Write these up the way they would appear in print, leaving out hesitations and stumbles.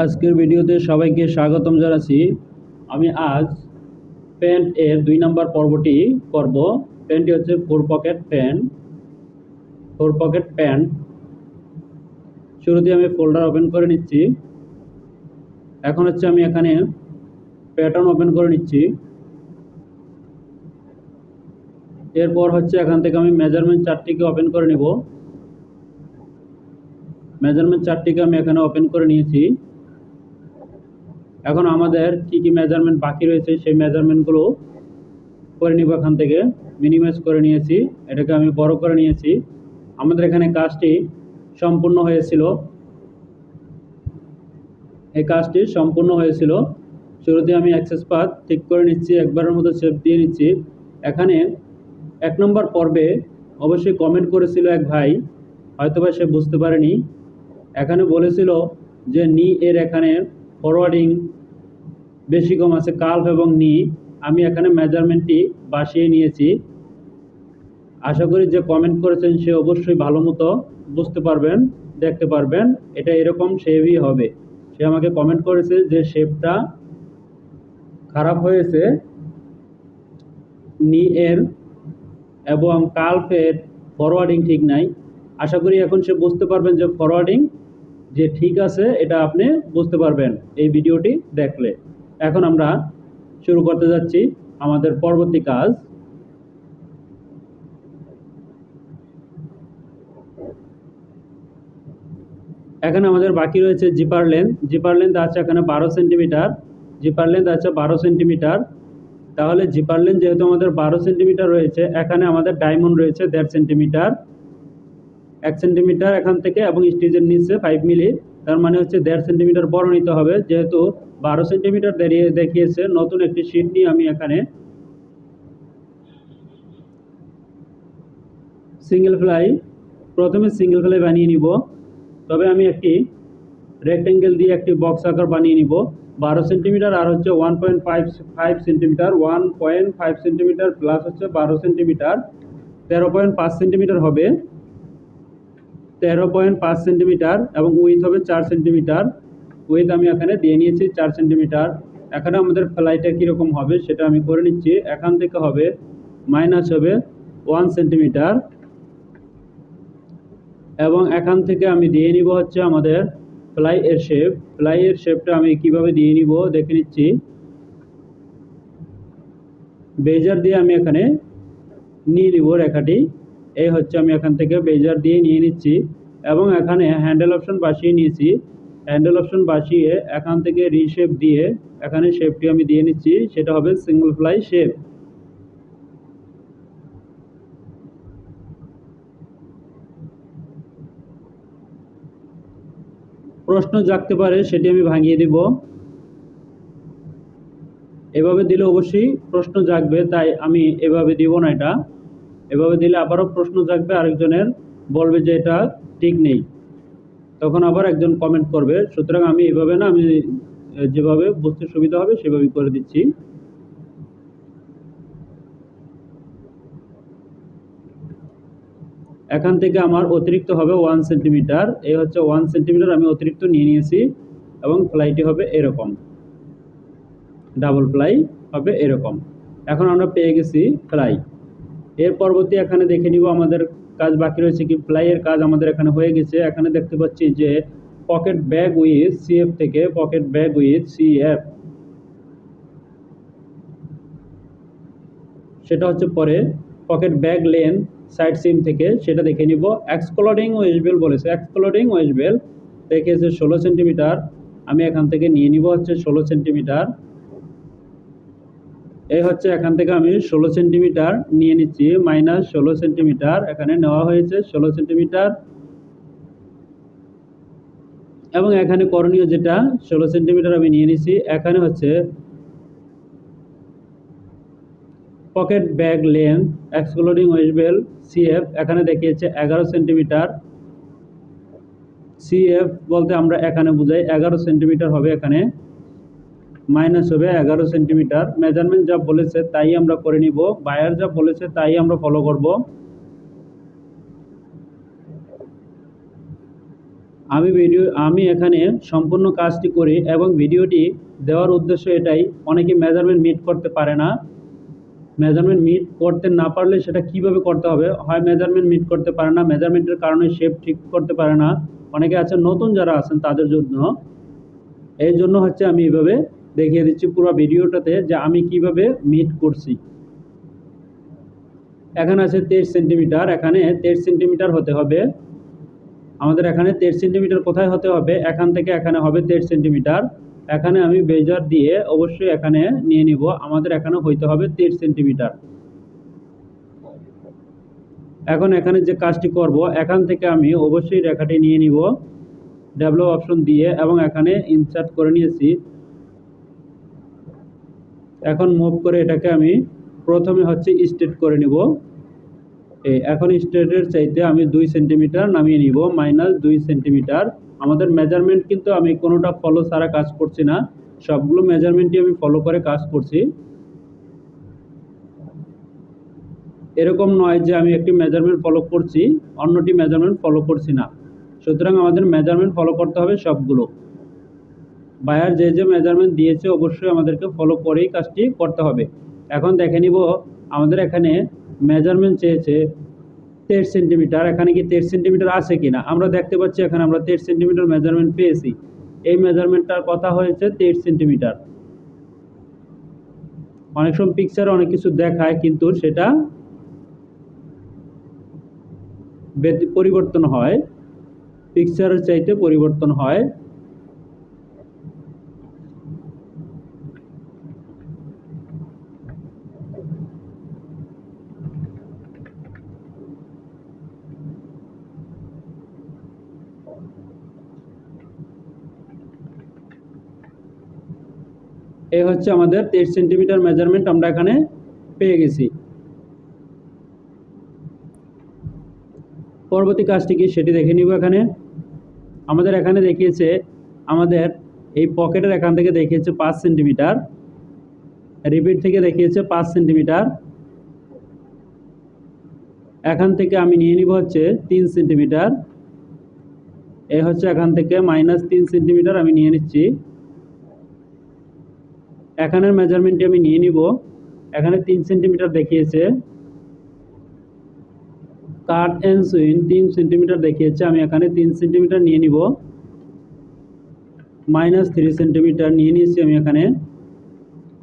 আজকের ভিডিওতে সবাইকে স্বাগতম জানাচ্ছি। আমি আজ প্যান্ট এর 2 নম্বর পর্বটি করব। প্যান্টটি হচ্ছে ফোর পকেট প্যান্ট। শুরুতে আমি ফোল্ডার ওপেন করে নিচ্ছি। এখন হচ্ছে আমি এখানে প্যাটার্ন ওপেন করে নিচ্ছি। এরপর হচ্ছে এখান থেকে আমি মেজারমেন্ট চার্টটিকে ওপেন করে নিব। মেজারমেন্ট চার্টটিকে আমি এখানে ওপেন করে নিয়েছি। এখন আমাদের কি কি মেজারমেন্ট বাকি রয়েছে সেই মেজারমেন্টগুলো করে নিব। এখান থেকে মিনিমাইজ করে নিয়েছি, এটাকে আমি বড় করে নিয়েছি। আমাদের এখানে কাজটি সম্পূর্ণ হয়েছিল। এই কাজটি সম্পূর্ণ হয়েছিল। শুরুতে আমি অ্যাক্সেস পাথ ঠিক করে নিচ্ছি, একবারের মতো শেপ দিয়ে নিচ্ছি। এখানে 1 নম্বর পর্বে অবশ্যই কমেন্ট করেছিল এক ভাই, হয়তোবা সে বুঝতে পারেনি। এখানে বলেছিল যে নি এর এখানে ফরওয়ার্ডিং বেশি কম আছে, কাল্ভ এবং নি। আমি এখানে মেজারমেন্টটি বাসিয়ে নিয়েছি। আশা করি যে কমেন্ট করেছেন সে অবশ্যই ভালো মতো বুঝতে পারবেন, দেখতে পারবেন। এটা এরকম শেপই হবে। সে আমাকে কমেন্ট করেছে যে শেপটা খারাপ হয়েছে, নি এর এবং কাল্ফের ফরওয়ার্ডিং ঠিক নাই। আশা করি এখন সে বুঝতে পারবেন যে ফরওয়ার্ডিং যে ঠিক আছে, এটা আপনি বুঝতে পারবেন এই ভিডিওটি দেখলে। এখন আমরা শুরু করতে যাচ্ছি আমাদের পরবর্তী কাজ। এখানে আমাদের বাকি রয়েছে জিপার লেন্থ। জিপার লেন্থ আছে এখানে 12 সেন্টিমিটার। জিপার লেন্থ আছে 12 সেন্টিমিটার। তাহলে জিপার লেন্থ যেহেতু আমাদের 12 সেন্টিমিটার রয়েছে, এখানে আমাদের ডায়মন্ড রয়েছে 1.5 সেন্টিমিটার, 1 সেন্টিমিটার এখান থেকে, এবং স্টিচের নিচে 5 মিলি। তার মানে হচ্ছে 1.5 সেন্টিমিটার বড় নিতে হবে। যেহেতু 12 সেন্টিমিটার দেখিয়েছে, নতুন একটি শিট নিয়ে আমি এখানে প্রথমে সিঙ্গেল ফ্লাই বানিয়ে নিব। তবে আমি একটি রেক্টেঙ্গেল দিয়ে একটি বক্স আকার বানিয়ে নিব। 12 সেন্টিমিটার আর হচ্ছে 1.5 সেন্টিমিটার, 1.5 সেন্টিমিটার প্লাস হচ্ছে 12 সেন্টিমিটার, 13.5 সেন্টিমিটার হবে। 13.5 সেন্টিমিটার এবং উইথ হবে 4 সেন্টিমিটার। উইথ আমি এখানে দিয়ে নিয়েছি 4 সেন্টিমিটার। এখানে আমাদের ফ্লাইটা কীরকম হবে সেটা আমি করে নিচ্ছি। এখান থেকে হবে মাইনাস হবে 1 সেন্টিমিটার, এবং এখান থেকে আমি দিয়ে নিব হচ্ছে আমাদের ফ্লাই এর শেপ। ফ্লাই এর শেপটা আমি কিভাবে দিয়ে নিব দেখে নিচ্ছি। বেজার দিয়ে আমি এখানে নিয়ে নিব রেখাটি। এই হচ্ছে আমি এখান থেকে বেজার দিয়ে নিয়ে নিচ্ছি, এবং এখানে হ্যান্ডেল অপশন বাসিয়ে নিয়েছি। হ্যান্ডেল অপশন বাসিয়ে এখান থেকে রিশেপ দিয়ে এখানে শেপটি আমি দিয়ে নিচ্ছি, সেটা হবে সিঙ্গেল ফ্লাই শেপ। প্রশ্ন জাগতে পারে, সেটি আমি ভাঙিয়ে দিব। এভাবে দিলে অবশ্যই প্রশ্ন জাগবে, তাই আমি এভাবে দিব না। এটা এভাবে দিলে আবারও প্রশ্ন জাগবে, আরেকজনের বলবে যে এটা ঠিক নেই, তখন আবার একজন কমেন্ট করবে। সুতরাং আমি এভাবে না, আমি যেভাবে বুঝতে সুবিধা হবে সেভাবেই করে দিচ্ছি। এখান থেকে আমার অতিরিক্ত হবে 1 সেন্টিমিটার। এই হচ্ছে 1 সেন্টিমিটার আমি অতিরিক্ত নিয়ে নিয়েছি, এবং ফ্লাইটি হবে এরকম, ডাবল ফ্লাই হবে এরকম। এখন আমরা পেয়ে গেছি ফ্লাই। এর পরবর্তী এখানে দেখে নিব আমাদের কাজ বাকি রয়েছে কি। ফ্লাইয়ের কাজ আমাদের এখানে হয়ে গেছে। এখানে দেখতে পাচ্ছি যে পকেট ব্যাগ উইথ সিএফ থেকে পকেট ব্যাগ উইথ সিএফ, সেটা হচ্ছে পরে পকেট ব্যাগ লেন সাইড সিম থেকে সেটা দেখে নিব। এক্সক্লুডিং ওয়েস্ট বেল বলেছে, এক্সক্লুডিং ওয়েস্ট বেল দেখেছে 16 সেন্টিমিটার। আমি এখান থেকে নিয়ে নিব হচ্ছে 16 সেন্টিমিটার। এই হচ্ছে এখান থেকে আমি 16 সেন্টিমিটার নিয়ে নিচ্ছি, মাইনাস 16 সেন্টিমিটার এখানে নেওয়া হয়েছে 16 সেন্টিমিটার। এবং এখানে করণীয় যেটা 16 সেন্টিমিটার আমি নিয়ে নিচ্ছি। এখানে হচ্ছে pocket bag length excluding waist belt CF, এখানে দেখিয়েছে 11 সেন্টিমিটার। সিএফ বলতে আমরা এখানে বুঝাই 11 সেন্টিমিটার হবে, এখানে মাইনাস হবে 11 সেন্টিমিটার। মেজারমেন্ট যা বলেছে তাই আমরা করে নিব, বায়ার যা বলেছে তাই আমরা ফলো করব। আমি এখানে সম্পূর্ণ কাজটি করি এবং ভিডিওটি দেওয়ার উদ্দেশ্য এটাই, অনেকে মেজারমেন্ট মিট করতে পারে না। মেজারমেন্ট মিট করতে না পারলে সেটা কিভাবে করতে হবে, হয় মেজারমেন্ট মিট করতে পারে না, মেজারমেন্টের কারণে শেপ ঠিক করতে পারে না, অনেকে আছে নতুন যারা আছেন তাদের জন্য। এই জন্য হচ্ছে আমি এইভাবে দেখিয়ে দিচ্ছি পুরো ভিডিওটাতে যে আমি কিভাবে মিট করছি। এখানে আছে 23 সেন্টিমিটার, এখানে 23 সেন্টিমিটার হতে হবে আমাদের। এখানে 23 সেন্টিমিটার কোথায় হতে হবে, এখান থেকে এখানে হবে 23 সেন্টিমিটার। এখানে আমি বেজার দিয়ে অবশ্যই এখানে নিয়ে নিব, আমাদের এখানে হইতে হবে 23 সেন্টিমিটার। এখন এখানে যে কাজটি করব, এখান থেকে আমি অবশ্যই রেখাটি নিয়ে নিব ডেভেলপ অপশন দিয়ে এবং এখানে ইনসার্ট করে নিয়েছি। এখন মুভ করে এটাকে আমি প্রথমে হচ্ছে স্ট্রেট করে নিব। এখন স্ট্রেটের চাইতে আমি 2 সেন্টিমিটার নামিয়ে নিব, -2 সেন্টিমিটার। আমাদের মেজারমেন্ট কিন্তু আমি কোনোটা ফলো ছাড়া কাজ করছি না, সবগুলো মেজারমেন্টই আমি ফলো করে কাজ করছি। এরকম নয় যে আমি একটি মেজারমেন্ট ফলো করছি অন্যটি মেজারমেন্ট ফলো করছি না। সুতরাং আমাদের মেজারমেন্ট ফলো করতে হবে সবগুলো। বায়ার যে যে মেজারমেন্ট দিয়েছে অবশ্যই আমাদেরকে ফলো করেই কাজটি করতে হবে। এখন দেখে নিব আমাদের এখানে মেজারমেন্ট চেয়েছে 23 সেন্টিমিটার, এখানে কি 23 সেন্টিমিটার আছে কিনা। আমরা দেখতে পাচ্ছি এখানে আমরা 23 সেন্টিমিটার মেজারমেন্ট পেয়েছি। এই মেজারমেন্টটার কথা হয়েছে 23 সেন্টিমিটার। অনেক সময় পিকচারে অনেক কিছু দেখায় কিন্তু সেটা পরিবর্তন হয়, পিকচারের চাইতে পরিবর্তন হয়। এই হচ্ছে আমাদের 23 সেন্টিমিটার মেজারমেন্ট আমরা এখানে পেয়ে গেছি। পরবর্তী কাজটি কি সেটি দেখে নিব। এখানে আমাদের এখানে দেখিয়েছে আমাদের এই পকেটের এখান থেকে দেখিয়েছে 5 সেন্টিমিটার, রিপিট থেকে দেখিয়েছে 5 সেন্টিমিটার। এখান থেকে আমি নিয়ে নিব হচ্ছে 3 সেন্টিমিটার। এই হচ্ছে এখান থেকে -3 সেন্টিমিটার আমি নিয়ে নিচ্ছি। এখানের মেজারমেন্টটি আমি নিয়ে নিব, এখানে 3 সেন্টিমিটার দেখিয়েছে, কাট এন্ড সুইং 3 সেন্টিমিটার দেখিয়েছে, আমি এখানে 3 সেন্টিমিটার নিয়ে নিব। -3 সেন্টিমিটার নিয়ে নিয়েছি আমি এখানে।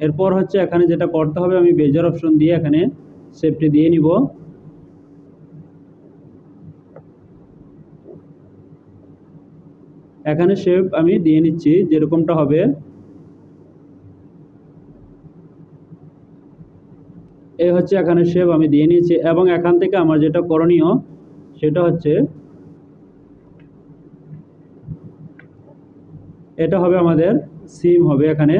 এরপর হচ্ছে এখানে যেটা করতে হবে, আমি বেজার অপশন দিয়ে এখানে শেপটি দিয়ে নিব। এখানে শেপ আমি দিয়ে নিচ্ছি যেরকমটা হবে। এই হচ্ছে এখানে শেপ আমি দিয়ে নিয়েছি এবং এখান থেকে আমার যেটা করণীয় সেটা হচ্ছে এটা হবে আমাদের সিম হবে। এখানে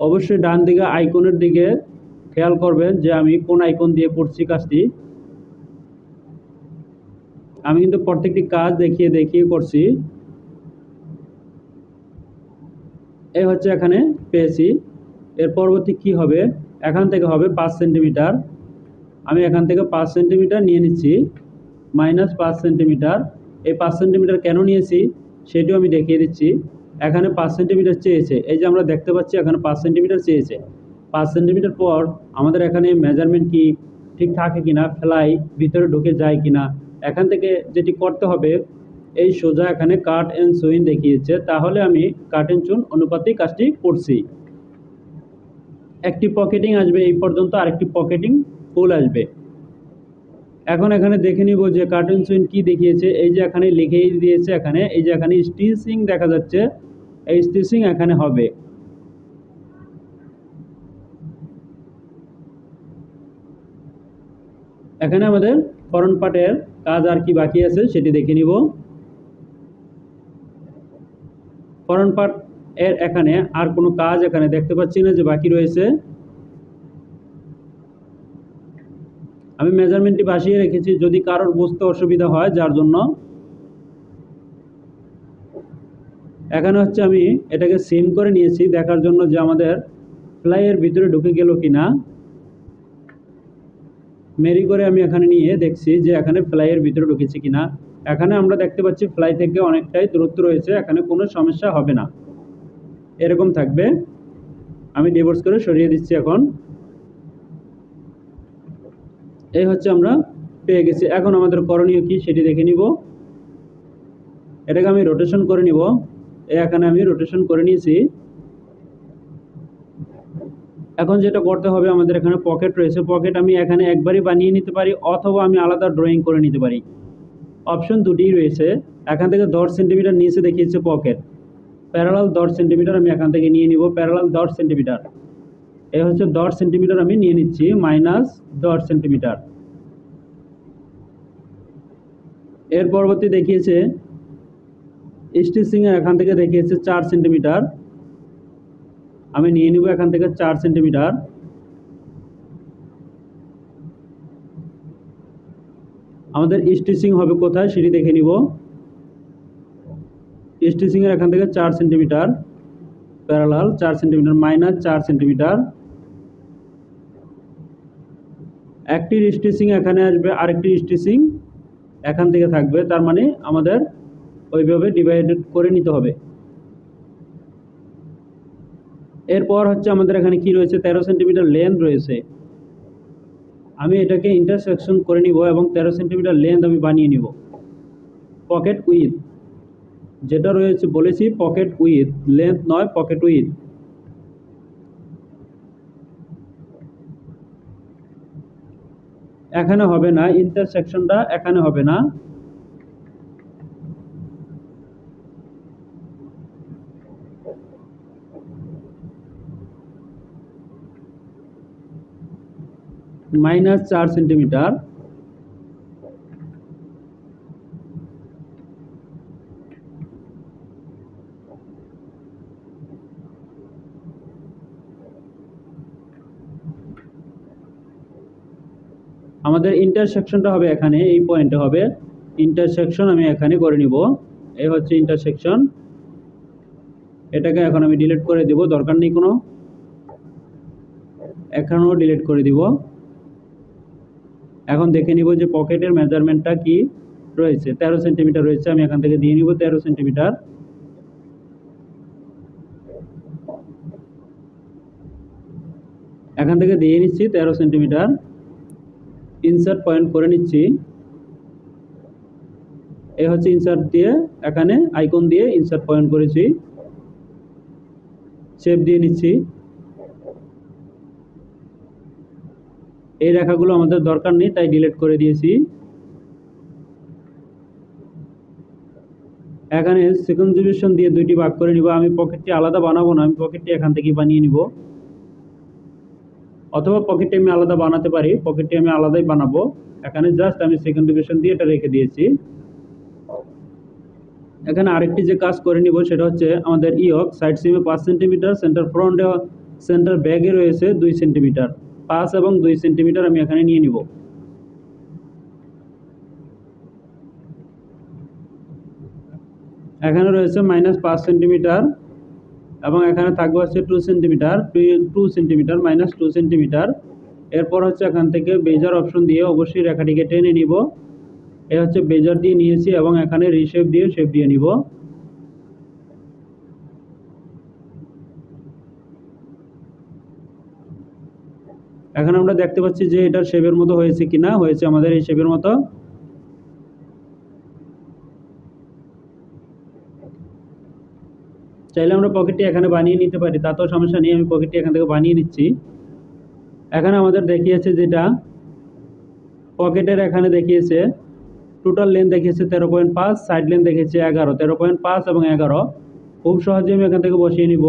অবশ্যই ডান দিকে আইকনের দিকে খেয়াল করবেন যে আমি কোন আইকন দিয়ে করছি কাজটি। আমি কিন্তু প্রত্যেকটি কাজ দেখিয়ে করছি। এই হচ্ছে এখানে পেয়েছি। এর পরবর্তী কি হবে, এখান থেকে হবে 5 সেন্টিমিটার। আমি এখান থেকে 5 সেন্টিমিটার নিয়ে নিচ্ছি, -5 সেন্টিমিটার। এই 5 সেন্টিমিটার কেন নিয়েছি সেটিও আমি দেখিয়ে দিচ্ছি। এখানে 5 সেন্টিমিটার চেয়েছে, এই যে আমরা দেখতে পাচ্ছি এখানে 5 সেন্টিমিটার চেয়েছে। 5 সেন্টিমিটার পর আমাদের এখানে মেজারমেন্ট কি ঠিক থাকে কিনা, ফ্লাই ভিতরে ঢুকে যায় কিনা, এখান থেকে যেটি করতে হবে এই সোজা এখানে কাট এন্ড সুইং দেখিয়েছে, তাহলে আমি কাট এন্ড চুন অনুপাতে কাজটি করছি। একটি পকেটিং আসবে এই পর্যন্ত, আরেকটি পকেটিং ফুল আসবে। এখন এখানে দেখে নিব যে কাট এন্ড সুইং কি দেখিয়েছে। এই যে এখানে লিখেই দিয়েছে, এখানে এই যে এখানে স্টিচিং দেখা যাচ্ছে, এই স্টিচিং এখানে হবে। এখানে আমাদের ফ্রন্ট পার্টের কাজ আর কি বাকি আছে সেটি দেখে নিব। ফ্রন্ট পার্ট এর এখানে আর কোনো কাজ এখানে দেখতে পাচ্ছি না যে বাকি রয়েছে। আমি মেজারমেন্টটি বাসিয়ে রেখেছি যদি কারোর বুঝতে অসুবিধা হয়, যার জন্য। এখানে হচ্ছে আমি এটাকে সিম করে নিয়েছি দেখার জন্য যে আমাদের ফ্লাইয়ের ভিতরে ঢুকে গেল কিনা। মেরি করে আমি এখানে নিয়ে দেখছি যে এখানে ফ্লাইয়ের ভিতরে ঢুকেছে কিনা। এখানে আমরা দেখতে পাচ্ছি ফ্লাই থেকে অনেকটাই দূরত্ব রয়েছে, এখানে কোনো সমস্যা হবে না, এরকম থাকবে। আমি ডিভোর্স করে সরিয়ে দিচ্ছি। এখন এই হচ্ছে আমরা পেয়ে গেছি। এখন আমাদের করণীয় কি সেটি দেখে নিব। এটাকে আমি রোটেশন করে নিব। এখানে আমি রোটেশন করে নিয়েছি। এখন যেটা করতে হবে, আমাদের এখানে পকেট রয়েছে, পকেট আমি এখানে একবারই বানিয়ে নিতে পারি অথবা আমি আলাদা ড্রয়িং করে নিতে পারি। অপশন দুটিই রয়েছে। এখান থেকে 10 সেন্টিমিটার নিচে দেখিয়েছে পকেট, প্যারালাল 10 সেন্টিমিটার আমি এখান থেকে নিয়ে নিব। প্যারালাল 10 সেন্টিমিটার, এই হচ্ছে 10 সেন্টিমিটার আমি নিয়ে নিচ্ছি, মাইনাস 10 সেন্টিমিটার। এর পরবর্তী দেখিয়েছে স্টিচিং এর, এখান থেকে দেখিয়েছে 4 সেন্টিমিটার, আমি নিয়ে নিব এখান থেকে 4 সেন্টিমিটার। আমাদের স্টিচিং হবে কোথায় সেটি দেখে নিব। স্টিচিং এর এখান থেকে 4 centimetre, parallel 4 centimetre, minus 4 centimetre. একটি স্টিচিং এখানে আসবে, আরেকটি স্টিচিং এখান থেকে থাকবে, তার মানে আমাদের ওইভাবে ডিভাইডেড করে নিতে হবে। এরপর হচ্ছে আমাদের এখানে কি রয়েছে, 13 সেন্টিমিটার লেন্থ রয়েছে। আমি এটাকে ইন্টারসেকশন করে নিব এবং 13 সেন্টিমিটার লেন্থ আমি বানিয়ে নিব। পকেট উইথ যেটা রয়েছে বলেছি, পকেট উইথ, লেন্থ নয়, পকেট উইথ। এখানে হবে না, ইন্টারসেকশনটা এখানে হবে না। Minus 4 centimetre. আমাদের ইন্টারসেকশনটা হবে এখানে, এই পয়েন্টে হবে ইন্টারসেকশন, আমি এখানে করে নিব। এই হচ্ছে ইন্টারসেকশন। এটাকে এখন আমি ডিলিট করে দিব, দরকার নেই কোনো, এখানেও ডিলিট করে দিব। এখন দেখে নিব যে পকেটের মেজারমেন্টটা কি রয়েছে, 13 সেন্টিমিটার রয়েছে, আমি এখান থেকে দিয়ে নিব 13 সেন্টিমিটার। এখান থেকে দিয়ে নিচ্ছি 13 সেন্টিমিটার, ইনসার্ট পয়েন্ট করে নিচ্ছি। এই হচ্ছে ইনসার্ট দিয়ে, এখানে আইকন দিয়ে ইনসার্ট পয়েন্ট করেছি, শেপ দিয়ে নিচ্ছি। এই রেখাগুলো আমাদের দরকার নেই, তাই ডিলিট করে দিয়েছি। এখানে সেকেন্ড ডিভিশন দিয়ে দুইটি ভাগ করে নিব। আমি পকেটটি আলাদা বানাবো না, আমি পকেটটি এখান থেকে বানিয়ে নিব, অথবা পকেটটি আমি আলাদা বানাতে পারি, পকেটটি আমি আলাদাই বানাবো। এখানে জাস্ট আমি সেকেন্ড ডিভিশন দিয়ে এটা রেখে দিয়েছি। এখানে আরেকটি যে কাজ করে নিব সেটা হচ্ছে আমাদের ইয়ক, সাইড সিমে 5 সেন্টিমিটার, সেন্টার ফ্রন্টে, সেন্টার ব্যাগে রয়েছে 2 সেন্টিমিটার, 5 এবং 2 সেন্টিমিটার আমি এখানে নিয়ে নিব। এখানে রয়েছে মাইনাস 5 সেন্টিমিটার এবং এখানে থাকবে হচ্ছে 2 সেন্টিমিটার, 2 সেন্টিমিটার মাইনাস 2 সেন্টিমিটার। এরপর হচ্ছে এখান থেকে বেজার অপশন দিয়ে অবশ্যই রেখাটিকে টেনে নিব। এ হচ্ছে বেজার দিয়ে নিয়েছি এবং এখানে রিশেপ দিয়ে শেপ দিয়ে নিব। এখন আমরা দেখতে পাচ্ছি যে এটা শেপের মতো হয়েছে কিনা, হয়েছে আমাদের এই শেপের মতো। চাইলে আমরা পকেটটি এখানে বানিয়ে নিতে পারি, তাতেও সমস্যা নেই, আমি পকেটটি এখান থেকে বানিয়ে নিচ্ছি। এখানে আমাদের দেখিয়েছে যেটা পকেটের, এখানে দেখিয়েছে টোটাল লেন্থ দেখিয়েছে 13.5, সাইড লেন্থ দেখিয়েছে 11, 13.5 এবং 11। খুব সহজে আমি এখান থেকে বসিয়ে নিব,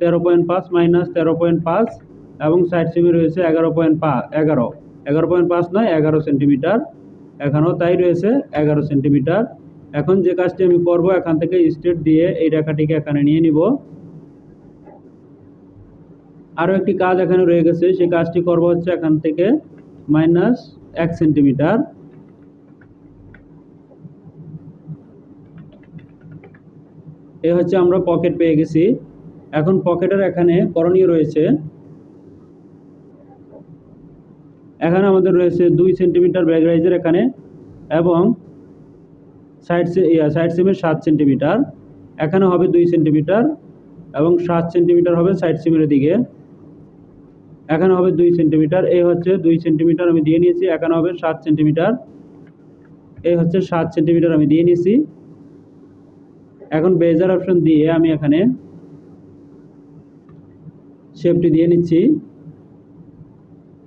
13.5 মাইনাস 13.5 এবং সাইড সিমে রয়েছে 11.5 নয় 11 সেন্টিমিটার, এখানেও তাই রয়েছে 11 সেন্টিমিটার। এখন যে কাজটি আমি করব, এখান থেকে স্ট্রেট দিয়ে এই রেখাটিকে এখানে নিয়ে নিব। আরও একটি কাজ এখানে রয়ে গেছে, সেই কাজটি করব হচ্ছে এখান থেকে মাইনাস 1 সেন্টিমিটার। এ হচ্ছে আমরা পকেট পেয়ে গেছি। এখন পকেটের এখানে করণীয় রয়েছে, এখানে আমাদের রয়েছে 2 সেন্টিমিটার ব্যাক রাইজের এখানে, এবং সাইড সিমের 7 সেন্টিমিটার, এখানে হবে 2 সেন্টিমিটার এবং 7 সেন্টিমিটার হবে সাইড সিমের দিকে, এখানে হবে 2 সেন্টিমিটার, এই হচ্ছে 2 সেন্টিমিটার আমি দিয়ে নিয়েছি, এখানে হবে 7 সেন্টিমিটার, এই হচ্ছে 7 সেন্টিমিটার আমি দিয়ে নিয়েছি। এখন বেজার অপশন দিয়ে আমি এখানে শেপটি দিয়ে নিচ্ছি।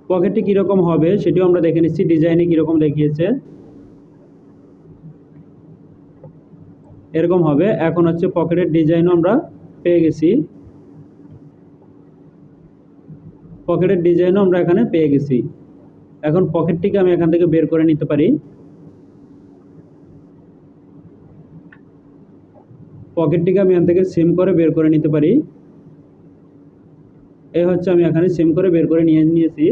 পকেটটি কীরকম হবে সেটিও আমরা দেখে নিচ্ছি, ডিজাইনে কীরকম দেখিয়েছে, এরকম হবে। এখন হচ্ছে পকেটের ডিজাইনও আমরা পেয়ে গেছি, পকেটের ডিজাইনও আমরা এখানে পেয়ে গেছি। এখন পকেটটিকে আমি এখান থেকে বের করে নিতে পারি, পকেটটিকে আমি এখান থেকে সিম করে বের করে নিতে পারি। এই হচ্ছে আমি এখানে সিম করে বের করে নিয়েছি।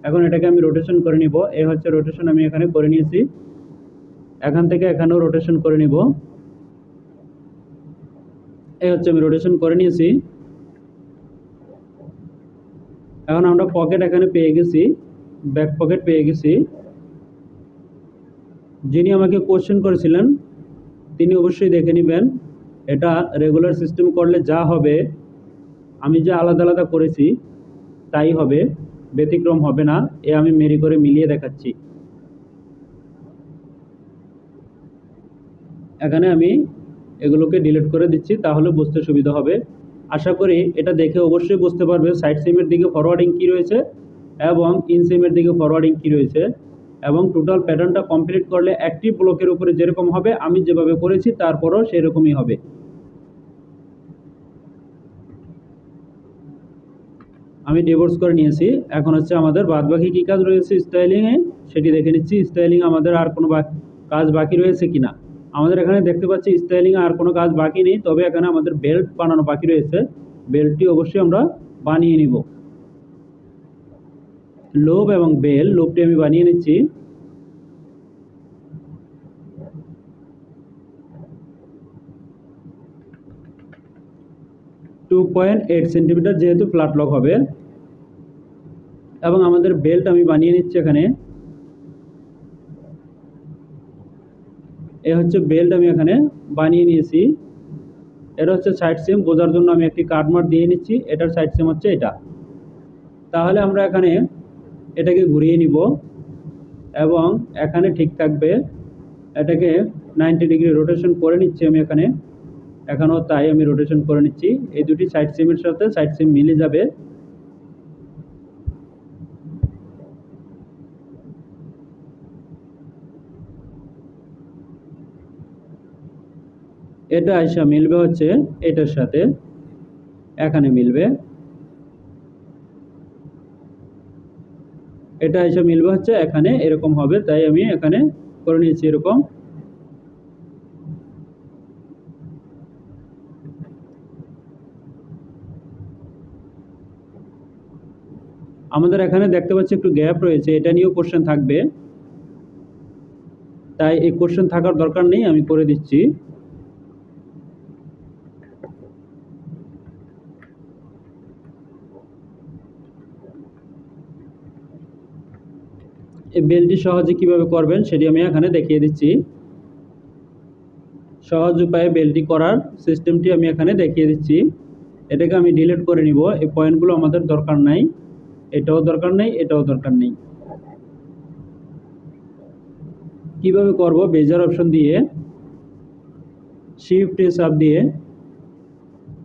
এখন এটাকে আমি রোটেশন করে নিব, এই হচ্ছে রোটেশন আমি এখানে করে নিয়েছি, এখান থেকে এখানেও রোটেশন করে নিব, এই হচ্ছে আমি রোটেশন করে নিয়েছি। এখন আমরা পকেট এখানে পেয়ে গেছি, ব্যাক পকেট পেয়ে গেছি। যিনি আমাকে কোশ্চেন করেছিলেন তিনি অবশ্যই দেখে নেবেন, এটা রেগুলার সিস্টেম করলে যা হবে, আমি যে আলাদা আলাদা করেছি তাই হবে, ব্যতিক্রম হবে না। আমি মেরি করে মিলিয়ে দেখাচ্ছি। এখানে আমি এগুলোকে ডিলিট করে দিচ্ছি, তাহলে বুঝতে সুবিধা হবে। আশা করি এটা দেখে অবশ্যই বুঝতে পারবে সাইড সিমের দিকে ফরওয়ার্ডিং কী রয়েছে এবং ইন সিমের দিকে ফরওয়ার্ডিং কী রয়েছে, এবং টোটাল প্যাটার্নটা কমপ্লিট করলে একটি ব্লকের উপরে যেরকম হবে আমি যেভাবে করেছি তারপরও সেরকমই হবে। আমি ডিভোর্স করে নিয়েছি। এখন হচ্ছে আমাদের বাদবাকি কী কাজ রয়েছে স্টাইলিংয়ে সেটি দেখে নিচ্ছি। স্টাইলিং আমাদের আর কোনো কাজ বাকি রয়েছে কিনা। আমাদের এখানে দেখতে পাচ্ছি স্টাইলিংয়ে আর কোনো কাজ বাকি নেই, তবে এখানে আমাদের বেল্ট বানানো বাকি রয়েছে, বেল্টটি অবশ্যই আমরা বানিয়ে নিব। লোব এবং বেল, লোবটি আমি বানিয়ে নিচ্ছি। টু 2.8 সেন্টিমিটার যেহেতু ফ্ল্যাট লক হবে, এবং আমাদের বেল্ট আমি বানিয়ে নিচ্ছি এখানে। এ হচ্ছে বেল্ট আমি এখানে বানিয়ে নিয়েছি। এটা হচ্ছে সাইড সিম, বোঝার জন্য আমি একটি কাটমার্ক দিয়ে নিচ্ছি, এটার সাইড সিম হচ্ছে এটা। তাহলে আমরা এখানে এটাকে ঘুরিয়ে নিব এবং এখানে ঠিক থাকবে, এটাকে 90 ডিগ্রি রোটেশন করে নিচ্ছি আমি এখানে, এখানেও তাই আমি রোটেশন করে নিচ্ছি। এই দুটি সাইড সিমের সাথে সাইড সিম মিলে যাবে। এটা আইসা মিলবে হচ্ছে এটার সাথে, এখানে মিলবে, এটা এসে মিলবে হচ্ছে এখানে, এরকম হবে, তাই আমি এখানে করে নিয়েছি এরকম। আমাদের এখানে দেখতে পাচ্ছি একটু গ্যাপ রয়েছে, এটা নিয়েও কোশ্চেন থাকবে, তাই এই কোশ্চেন থাকার দরকার নেই, আমি করে দিচ্ছি। এই বেলটি সহজে কিভাবে করবেন সেটি আমি এখানে দেখিয়ে দিচ্ছি। সহজ উপায়ে বেলটি করার সিস্টেমটি আমি এখানে দেখিয়ে দিচ্ছি। এটাকে আমি ডিলিট করে নিব, এই পয়েন্টগুলো আমাদের দরকার নাই, এটাও দরকার নেই, এটাও দরকার নেই। কিভাবে করব, বেজার অপশন দিয়ে শিফট চাপ দিয়ে,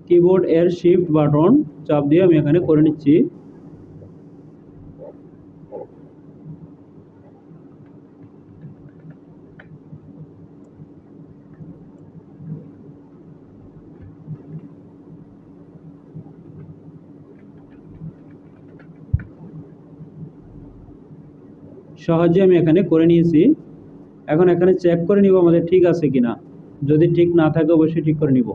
কিবোর্ড এর শিফট বাটন চাপ দিয়ে আমি এখানে করে নিচ্ছি। সহজে আমি এখানে করে নিয়েছি। এখন এখানে চেক করে নিব আমাদের ঠিক আছে কিনা, যদি ঠিক না থাকে অবশ্যই ঠিক করে নিব।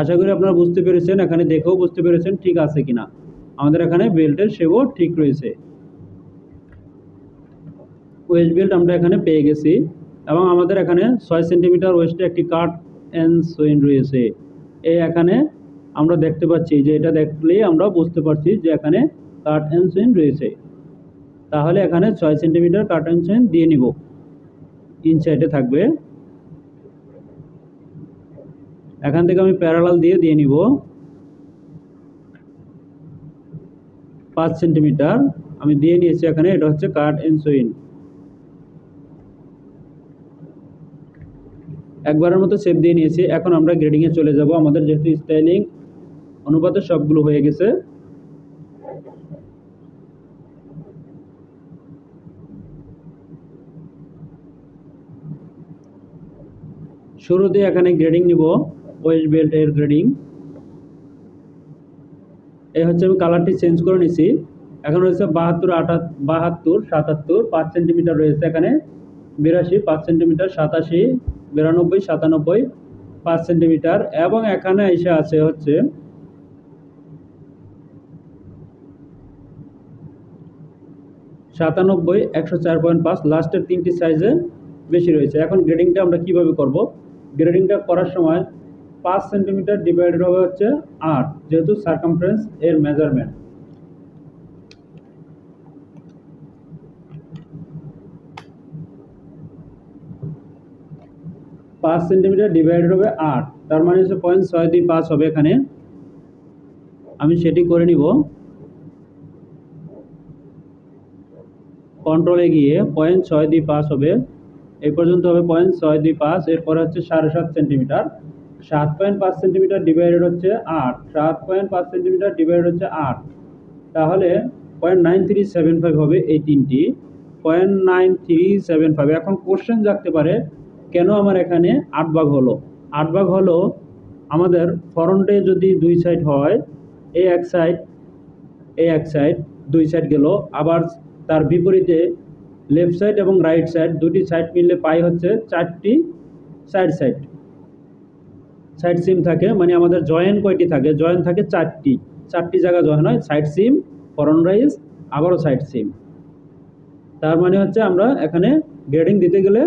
আশা করি আপনারা বুঝতে পেরেছেন, এখানে দেখেও বুঝতে পেরেছেন ঠিক আছে কিনা। আমাদের এখানে বেল্টের শেপও ঠিক রয়েছে। ওয়েস্ট বেল্ট আমরা এখানে পেয়ে গেছি, এবং আমাদের এখানে 6 সেন্টিমিটার ওয়েস্টে একটি কাট এন্ড সুইন রয়েছে। এই এখানে আমরা দেখতে পাচ্ছি যে এটা দেখলেই আমরা বুঝতে পারছি যে এখানে কাট এন্ড সুইন রয়েছে। তাহলে এখানে 6 সেন্টিমিটার কার্টেন চেইন দিয়ে নিব, ইনসাইডে থাকবে। এখান থেকে আমি প্যারালাল দিয়ে নিব 5 সেন্টিমিটার আমি দিয়ে নিয়েছি এখানে। এটা হচ্ছে কাট এন্ড সুইন। একবারের মতো শেপ দিয়ে নিয়েছি। এখন আমরা গ্রেডিংয়ে চলে যাব। আমাদের যেহেতু স্টাইলিং অনুপাতে সবগুলো হয়ে গেছে, শুরুতে এখানে গ্রেডিং নিব, ওয়েস্ট বেল্ট এর গ্রেডিং। এই হচ্ছে আমি কালারটি চেঞ্জ করে নিছি। এখন রয়েছে 72, 77, 5 সেন্টিমিটার রয়েছে এখানে। 82, 5 সেন্টিমিটার, 87, 92, 97, 5 সেন্টিমিটার, এবং এখানে এসে আছে হচ্ছে 97, 104.5। লাস্টের 3টি সাইজে বেশি রয়েছে। এখন গ্রেডিংটা আমরা কিভাবে করব? গ্রেডিংটা করার সময় 5 সেন্টিমিটার ডিভাইডেড হবে হচ্ছে 8, যেহেতু সার্কামফারেন্স এর মেজারমেন্ট। পাঁচ সেন্টিমিটার ডিভাইডেড হবে 8, তার মানে হচ্ছে 0.625 হবে এখানে। আমি সেটি করে নিব। কন্ট্রোলে গিয়ে 0.625 হবে, এই পর্যন্ত হবে 0.625। এরপরে হচ্ছে 7.5 সেন্টিমিটার। 7.5 সেন্টিমিটার ডিভাইডেড হচ্ছে 8, 7.5 সেন্টিমিটার ডিভাইডেড হচ্ছে 8, তাহলে 0.9375 হবে এই তিনটি, 0.9375। এখন কোশ্চেন জাগতে পারে কেন আমার এখানে 8 ভাগ হলো। 8 ভাগ হলো আমাদের ফ্রন্টে যদি দুই সাইড হয়, এই এক সাইড দুই সাইড গেল, আবার তার বিপরীতে লেফট সাইড এবং রাইট সাইড দুটি সাইড মিললে পাই হচ্ছে 4টি সাইড সিম থাকে। মানে আমাদের জয়েন্ট কয়টি থাকে? জয়েন্ট থাকে 4টি জায়গা জয়েন হয়, সাইড সিম, ফ্রন্ট রাইজ, আবারও সাইড সিম। তার মানে হচ্ছে আমরা এখানে গ্রেডিং দিতে গেলে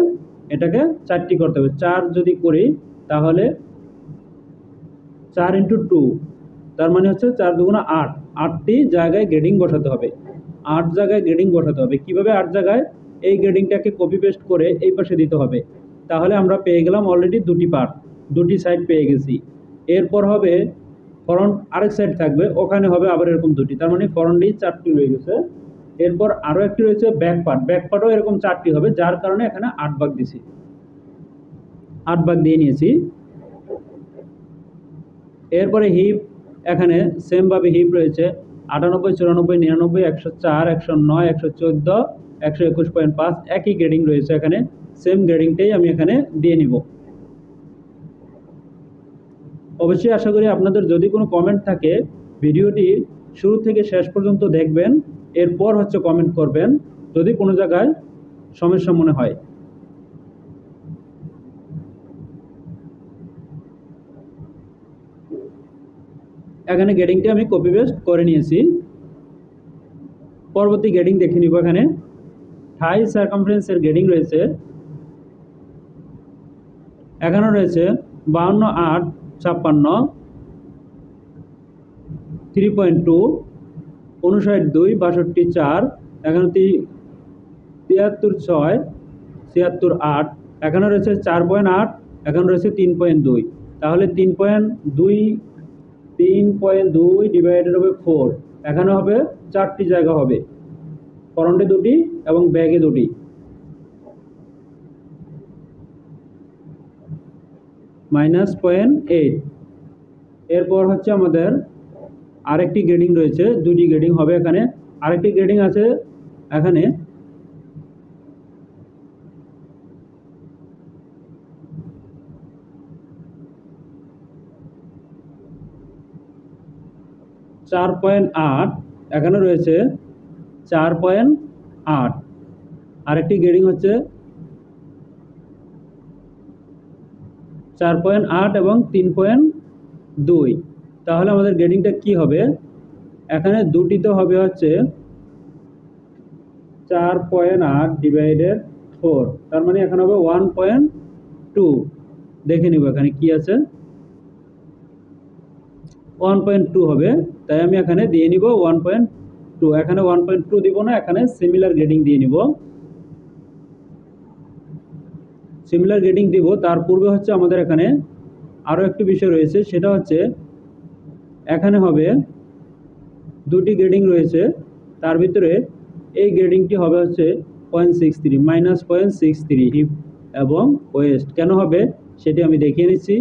এটাকে 4টি করতে হবে। 4 যদি করি তাহলে 4 × 2, তার মানে হচ্ছে 4 দুগুণা 8, 8টি জায়গায় গ্রেডিং বসাতে হবে। 8 জায়গায় গ্রেডিং বসাতে হবে। কিভাবে 8 জায়গায়? এই গ্রেডিংটাকে কপি পেস্ট করে এই পাশে দিতে হবে। তাহলে আমরা পেয়ে গেলাম অলরেডি দুটি পার্ট, দুটি সাইড পেয়ে গেছি। এরপর হবে ফ্রন্ট, আরেক সাইড থাকবে, ওখানে হবে আবার এরকম দুটি, তার মানে ফ্রন্টেই 4টি রয়ে গেছে। এরপর আরও একটি রয়েছে ব্যাক পার্টও এরকম 4টি হবে, যার কারণে এখানে 8 ভাগ দিছি, 8 ভাগ দিয়ে নিয়েছি। এরপরে হিপ, এখানে সেমভাবে হিপ রয়েছে 98, 94, 99, 104, 109, 114, 121.5, একই গ্রেডিং রয়েছে এখানে। সেম গ্রেডিংটাই আমি এখানে দিয়ে নিব। অবশ্যই আশা করি আপনাদের যদি কোনো কমেন্ট থাকে ভিডিওটি শুরু থেকে শেষ পর্যন্ত দেখবেন, এরপর হচ্ছে কমেন্ট করবেন যদি কোনো জায়গায় সমস্যা মনে হয়। এখানে গ্রেডিংটা আমি কপি পেস্ট করে নিয়েছি। পরবর্তী গ্রেডিং দেখে নিব। এখানে থাই সার্কামফারেন্সের গ্রেডিং রয়েছে, এখানে রয়েছে 52, 8, 56, 3.2, 59, 2, 62, 4, এখানে 73, 6, 76, 8, এখানে রয়েছে 4.8, এখানে রয়েছে 3.2, তাহলে 3.2 ডিভাইডেড হবে 4, এখানে হবে 4টি জায়গা হবে, ফ্রন্টে দুটি এবং ব্যাকে দুটি। -0.8। এরপর হচ্ছে আমাদের আরেকটি গ্রেডিং রয়েছে, দুটি গ্রেডিং হবে এখানে। আরেকটি গ্রেডিং আছে এখানে, (4.8), এখানে রয়েছে 4.8। আরেকটি গ্রেডিং হচ্ছে 4.8 এবং 3.2। তাহলে আমাদের গ্রেডিংটা কি হবে? এখানে দুটিতে হবে হচ্ছে 4.8 ডিভাইডেড 4, তার মানে এখানে হবে 1.2। দেখে নিব এখানে কি আছে, 1.2 হবে, তাই আমি এখানে দিয়ে নিব 1.2। টু, এখানে 1.2 দিব না, এখানে সিমিলার গ্রেডিং দিয়ে নিব। সিমিলার গ্রেডিং দিব। তার পূর্বে হচ্ছে আমাদের এখানে আরও একটি বিষয় রয়েছে, সেটা হচ্ছে এখানে হবে দুটি গ্রেডিং রয়েছে, তার ভিতরে এই গ্রেডিংটি হবে হচ্ছে 0.63 -0.63 হিপ এবং ওয়েস্ট। কেন হবে সেটি আমি দেখিয়ে নিচ্ছি।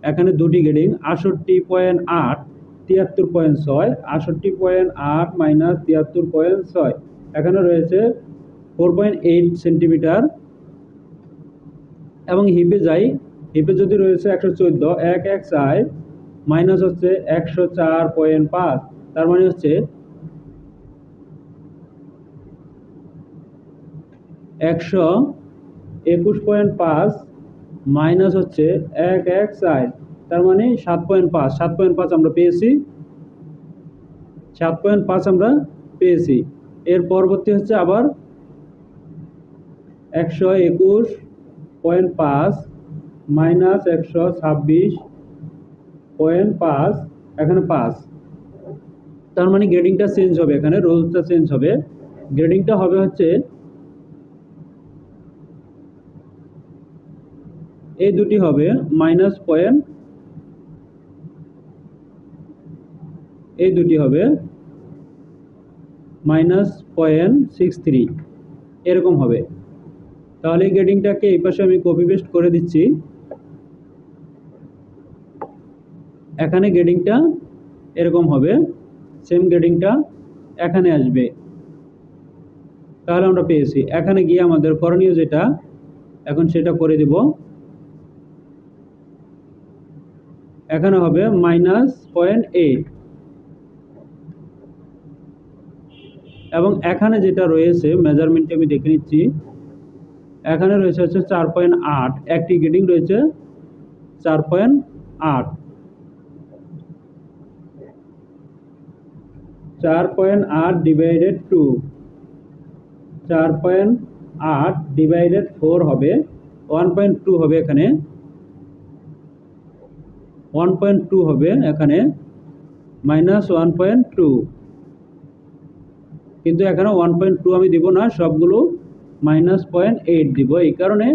এখানে দুটি গ্রেডিং 68.8 73.6, 68.8 মাইনাস 73.6, এখানে রয়েছে 4.8 সেন্টিমিটার। এবং হিপে যাই, হিপে যদি রয়েছে 114, 1 মাইনাস হচ্ছে 104.5, তার মানে হচ্ছে 121.5 মাইনাস হচ্ছে 1 তার মানে 7.5। 7.5 আমরা পেয়েছি, 7.5 আমরা পেয়েছি। এর পরবর্তী হচ্ছে আবার 121.5 মাইনাস 126.5, এখানে 5। তার মানে গ্রেডিংটা চেঞ্জ হবে, এখানে রোলসটা চেঞ্জ হবে। গ্রেডিংটা হবে হচ্ছে এই দুটি হবে মাইনাস পয়েন্ট, এই দুটি হবে -0.63, এরকম হবে। তাহলে এই গ্রেডিংটাকে এই পাশে আমি কপি পেস্ট করে দিচ্ছি। এখানে গ্রেডিংটা এরকম হবে, সেম গ্রেডিংটা এখানে আসবে। তাহলে আমরা পেয়েছি। এখানে গিয়ে আমাদের করণীয় যেটা, এখন সেটা করে দিব। এখানে হবে -0.8 এবং এখানে যেটা রয়েছে মেজারমেন্টে আমি দেখে নিচ্ছি, এখানে রয়েছে হচ্ছে 4.8, একটি গ্রেডিং রয়েছে 4.8, 4.8 ডিভাইডেড 2, 4.8 ডিভাইডেড 4 হবে 1.2 হবে, এখানে 1.2 হবে, এখানে -1.2, কিন্তু এখানে 1.2 আমি দিব না, সবগুলো -0.8 দিব। এই কারণে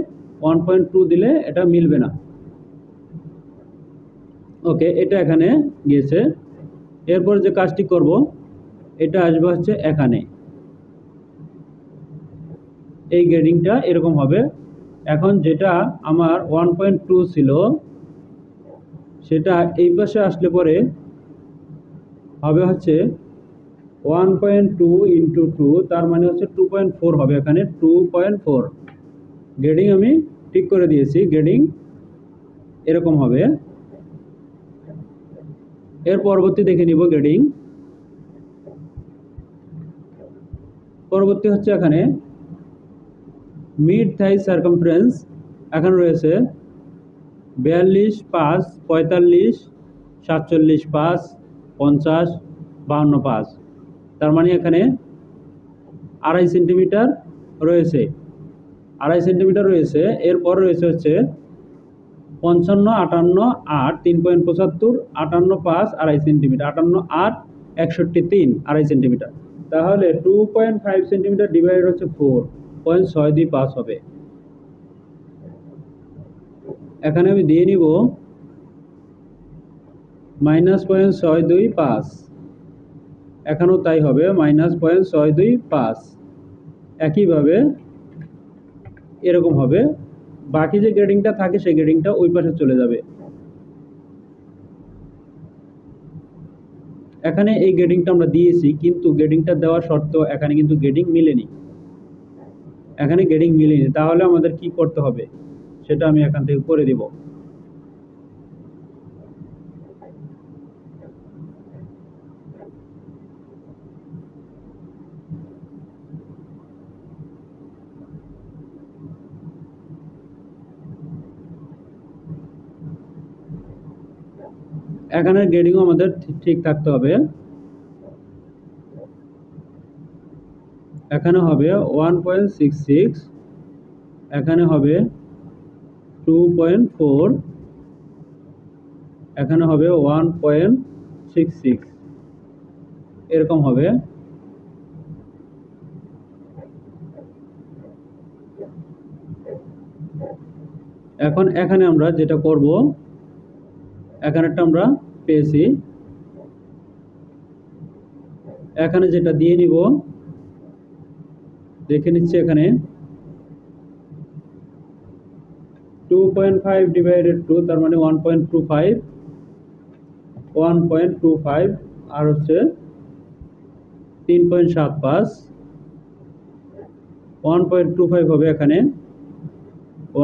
1.2 দিলে এটা মিলবে না। ওকে, এটা এখানে গিয়েছে। এরপর যে কাজটি করব, এটা আসবে হচ্ছে এখানে, এই গ্রেডিংটা এরকম হবে। এখন যেটা আমার 1.2 ছিল সেটা এই পাশে আসলে পরে হবে হচ্ছে 1.2 ইন্টু 2, তার মানে হচ্ছে 2.4 হবে, এখানে 2.4। গ্রেডিং আমি ঠিক করে দিয়েছি, গ্রেডিং এরকম হবে। এর পরবর্তী দেখে নিব গ্রেডিং। পরবর্তী হচ্ছে এখানে মিড থাই সার্কামফারেন্স, এখানে রয়েছে 42, 5, 45, 47, 5, 50, 52, 5, তার মানে এখানে 2.5 সেন্টিমিটার রয়েছে, 2.5 সেন্টিমিটার রয়েছে। এরপর রয়েছে হচ্ছে 55, 58, 8, 3.75, 58, 5, 2.5 সেন্টিমিটার, 58, 8, 61, 3, 2.5 সেন্টিমিটার। তাহলে 2.5 সেন্টিমিটার ডিভাইড হচ্ছে 4.625 হবে। এখানে আমি দিয়ে নিব -0.625, এখানেও তাই হবে -0.625। একইভাবে এরকম হবে। বাকি যে গ্রেডিংটা থাকে সেই গ্রেডিংটা ওই পাশে চলে যাবে। এখানে এই গ্রেডিংটা আমরা দিয়েছি, কিন্তু গ্রেডিংটা দেওয়া সত্ত্বেও এখানে কিন্তু গ্রেডিং মিলেনি, এখানে গ্রেডিং মিলেনি। তাহলে আমাদের কি করতে হবে সেটা আমি এখান থেকে করে দিব। এখানে গ্রেডিংও আমাদের ঠিক থাকতে হবে। এখানে হবে 1.66, এখানে হবে 2.4, এখানে হবে 1.66, এরকম হবে। এখন এখানে আমরা যেটা করব, এখানেটা আমরা পেয়েছি, এখানে যেটা দিয়ে নিব দেখে নিচ্ছি। এখানে 2.5 ডিভাইডেড 2 তার মানে 1.25, 1.25 আর হচ্ছে 3.75, 1.25 হবে এখানে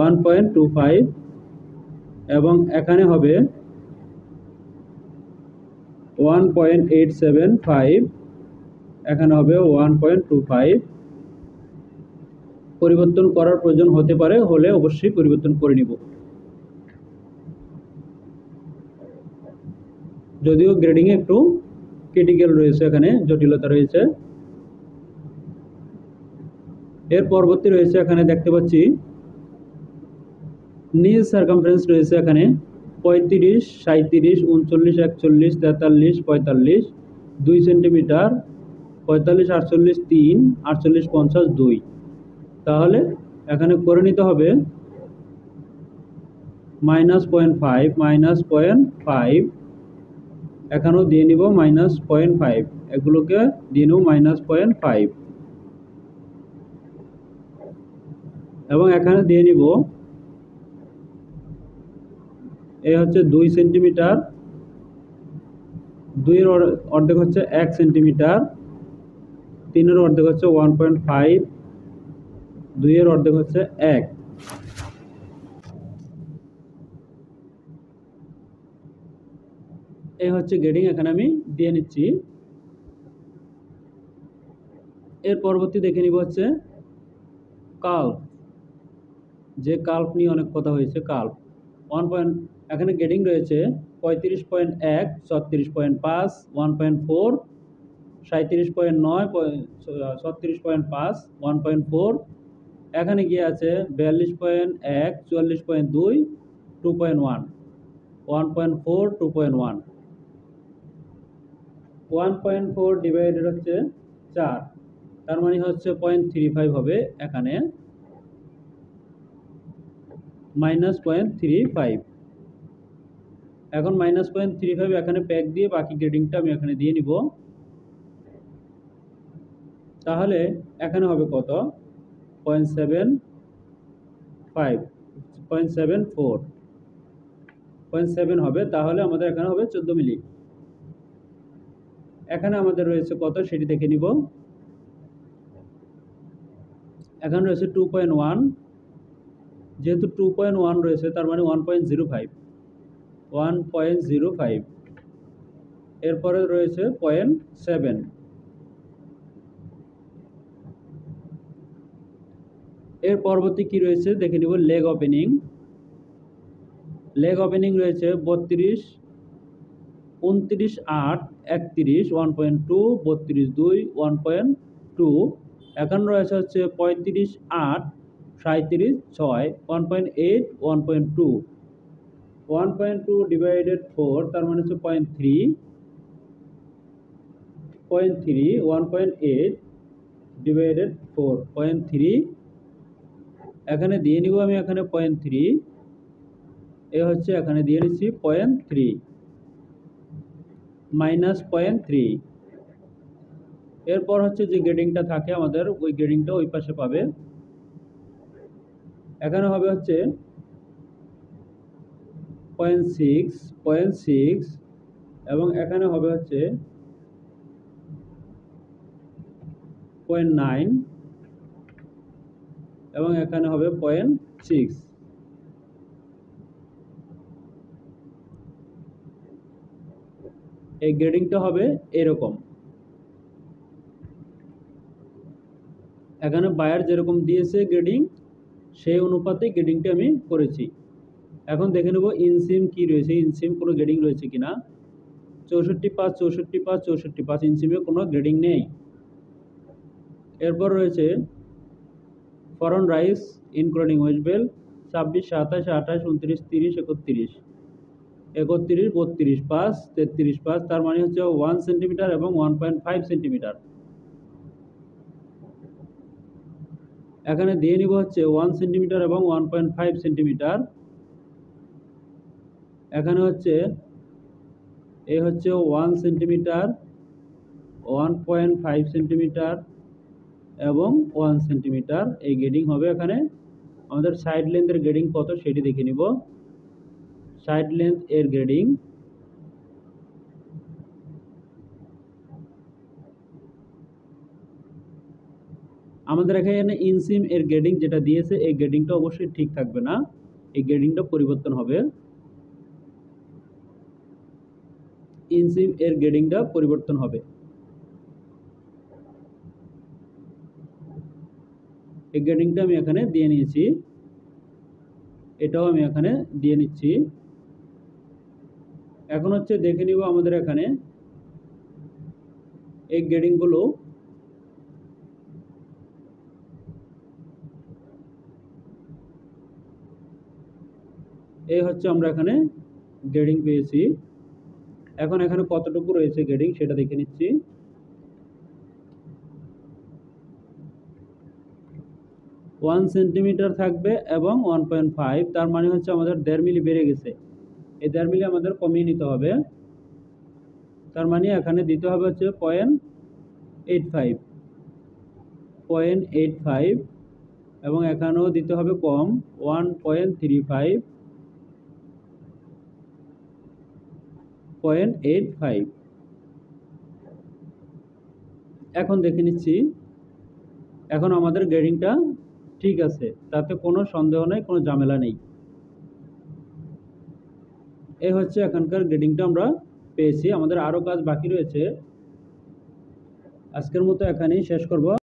1.25 এবং এখানে হবে 1.875, এখানে হবে 1.25। পরিবর্তন করার প্রয়োজন হতে পারে, হলে অবশ্যই পরিবর্তন করে নিব। যদিও গ্রেডিং এ একটু ক্রিটিক্যাল রয়েছে, এখানে জটিলতা রয়েছে। এর পরবর্তী রয়েছে, এখানে দেখতে পাচ্ছি নিজ সার্কামফারেন্স রয়েছে এখানে 35, 37, 39, 41, 43, 45, 2 সেন্টিমিটার, 45, 48, 3, 48, 50, 2। তাহলে এখানে করে নিতে হবে -0.5, -0.5, এখানেও দিয়ে নিব -0.5, এগুলোকে দিয়ে নেব -0.5 এবং এখানে দিয়ে নিব এই হচ্ছে 2 সেন্টিমিটার, 2 এর অর্ধেক হচ্ছে 1 সেন্টিমিটার, 3 এর অর্ধেক হচ্ছে 1.5, 2 এর অর্ধেক হচ্ছে 1। এই হচ্ছে গ্রেডিং, এখানে আমি দিয়ে নিচ্ছি। এর পরবর্তী দেখে নিব হচ্ছে কাল্ভ, যে কাল্ভ নিয়ে অনেক কথা হয়েছে। কাল্ভ 1. এখানে গ্রেডিং রয়েছে 35.1, 36.5, 1.4, 37.9, 36.5, 1.4, এখানে গিয়ে আছে 42.1, 44.2, 2.1, 1.4, 2.1, 1.4 ডিভাইডেড হচ্ছে 4, তার মানে হচ্ছে 0.35 হবে এখানে -0.35। এখন -0.35 এখানে প্যাক দিয়ে বাকি গ্রেডিংটা আমি এখানে দিয়ে নিব। তাহলে এখানে হবে কত? 0.75, 0.74, 0.7 হবে। তাহলে আমাদের এখানে হবে 14 মিলি। এখানে আমাদের রয়েছে কত সেটি দেখে নিব। এখানে রয়েছে 2.1, যেহেতু 2.1 রয়েছে তার মানে 1.05, 1.05। এরপরে রয়েছে 0.7। এর পরবর্তী কি রয়েছে দেখে নিব। লেগ ওপেনিং, লেগ ওপেনিং রয়েছে 32, 29, 8, 31, 1.2, 32, 2, 1.2। এখন রয়েছে হচ্ছে 35, 8, 37, 6, 1.8, 1.2, 1.2 ডিভাইডেড 4 তার মানে হচ্ছে 0.3, 1.8 ডিভাইডেড 4, 0.3। এখানে দিয়ে নিব আমি এখানে 0.3, এ হচ্ছে এখানে দিয়ে নিচ্ছি 0.3, -0.3। এরপর হচ্ছে যে গ্রেডিংটা থাকে আমাদের, ওই গ্রেডিংটা ওই পাশে পাবে। এখানে হবে হচ্ছে 0.6, 0.6 এবং এখানে হবে হচ্ছে 0.9 এবং এখানে হবে 0.6। এই গ্রেডিংটা হবে এরকম। এখানে বায়ার যেরকম দিয়েছে গ্রেডিং, সেই অনুপাতে গ্রেডিংটা আমি করেছি। এখন দেখে নেব ইনসিম কি রয়েছে, ইনসিম কোনো গ্রেডিং রয়েছে কিনা। 64, 64, 64, ইনসিমে কোনো গ্রেডিং নেই। এরপর রয়েছে front rise including waist belt 26, 27, 28, 29, 30, 31, 31, 32, 5, 33, 5, তার মানে হচ্ছে 1 সেন্টিমিটার এবং 1.5 সেন্টিমিটার। এখানে দিয়ে নিব হচ্ছে 1 সেন্টিমিটার এবং 1.5 সেন্টিমিটার। এখানে হচ্ছে এই হচ্ছে 1 সেন্টিমিটার, 1.5 সেন্টিমিটার এবং 1 সেন্টিমিটার এই গ্রেডিং হবে। এখানে আমাদের সাইড লেন্থের গ্রেডিং কত সেটি দেখে নিব। সাইড লেন্থ এর গ্রেডিং আমাদের এখানে ইনসিম এর গ্রেডিং যেটা দিয়েছে এই গ্রেডিংটা অবশ্যই ঠিক থাকবে না, এই গ্রেডিংটা পরিবর্তন হবে। ইনসিম এর গ্রেডিংটা পরিবর্তন হবে। এই গ্রেডিংটা আমি এখানে দিয়ে নিয়েছি, এটাও আমি এখানে দিয়ে নিচ্ছি। এখন হচ্ছে দেখে নিব আমাদের এখানে এই গ্রেডিংগুলো এই হচ্ছে আমরা এখানে গ্রেডিং পেয়েছি। এখন এখানে কতটুকু রয়েছে গ্রেডিং সেটা দেখে নিচ্ছি। 1 সেন্টিমিটার থাকবে এবং 1.5, তার মানে হচ্ছে আমাদের 1.5 মিলি বেড়ে গেছে। এই 1.5 মিলি আমাদের কমিয়ে নিতে হবে, তার মানে এখানে দিতে হবে হচ্ছে 0.85 এবং এখানেও দিতে হবে কম 1.35। এখন দেখে নিচ্ছি, এখন আমাদের গ্রেডিংটা ঠিক আছে, তাতে কোনো সন্দেহ নেই, কোনো ঝামেলা নেই। এই হচ্ছে এখানকার গ্রেডিংটা আমরা পেয়েছি। আমাদের আরও কাজ বাকি রয়েছে। আজকের মতো এখানেই শেষ করব।